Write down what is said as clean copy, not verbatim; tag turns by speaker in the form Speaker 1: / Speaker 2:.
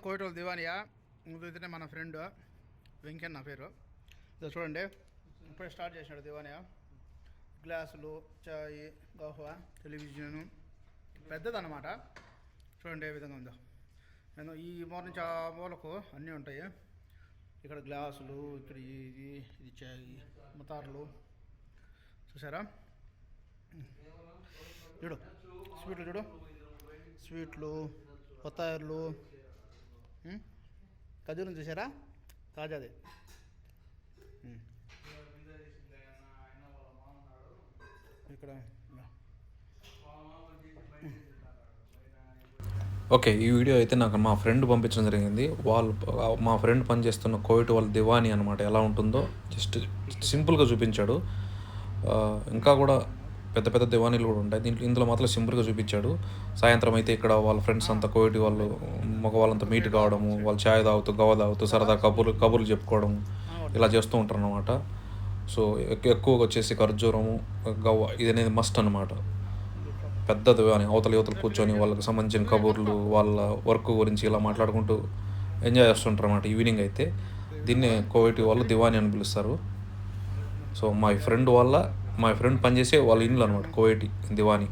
Speaker 1: కోయటోలు దివానియా ముందు ఇతనే మన ఫ్రెండ్ వెంకన్న పేరు. ఇది చూడండి, ఇప్పుడే స్టార్ట్ చేసినాడు దివానియా. గ్లాసులు, చాయ్, గహ్వా, టెలివిజన్ పెద్దదన్నమాట. చూడండి ఏ విధంగా ఉందో. నేను ఈ మూల నుంచి ఆ మూలకు అన్నీ ఉంటాయి. ఇక్కడ గ్లాసులు, ఇక్కడ ఇది చాయ్, ముతార్లు చూసారా. చూడు స్వీట్లు, చూడు స్వీట్లు, కొత్తాయర్లు, ఖజూరం చూసారా తాజాది. ఇక్కడ
Speaker 2: ఓకే, ఈ వీడియో అయితే నాకు మా ఫ్రెండ్ పంపించడం జరిగింది. మా ఫ్రెండ్ పనిచేస్తున్న కోవిట్ వాళ్ళ దివానీ అనమాట. ఎలా ఉంటుందో జస్ట్ సింపుల్గా చూపించాడు. ఇంకా కూడా పెద్ద పెద్ద దివానీలు కూడా ఉంటాయి. ఇందులో మాత్రం సింపుల్గా చూపించాడు. సాయంత్రం అయితే ఇక్కడ వాళ్ళ ఫ్రెండ్స్ అంతా కోవిడ్ వాళ్ళు మగవాళ్ళంతా మీట్ కావడము, వాళ్ళు ఛాయ్ తాగుతూ గవ్వ తాగుతూ సరదా కబుర్లు చెప్పుకోవడం ఇలా చేస్తూ ఉంటారు అనమాట. సో ఎక్కువగా వచ్చేసి ఖర్జూరము, గవ్వ ఇది అనేది మస్ట్ అనమాట. పెద్ద దివాని యువతలు కూర్చొని వాళ్ళకి సంబంధించిన కబుర్లు, వాళ్ళ వర్క్ గురించి ఇలా మాట్లాడుకుంటూ ఎంజాయ్ చేస్తుంటారు అన్నమాట. ఈవినింగ్ అయితే దీన్నే కోవిడ్ వాళ్ళు దివాని అని పిలుస్తారు. సో మా ఫ్రెండ్ పనిచేసే వాళ్ళ ఇండ్లు అనమాట కోవిడ్ దివాని.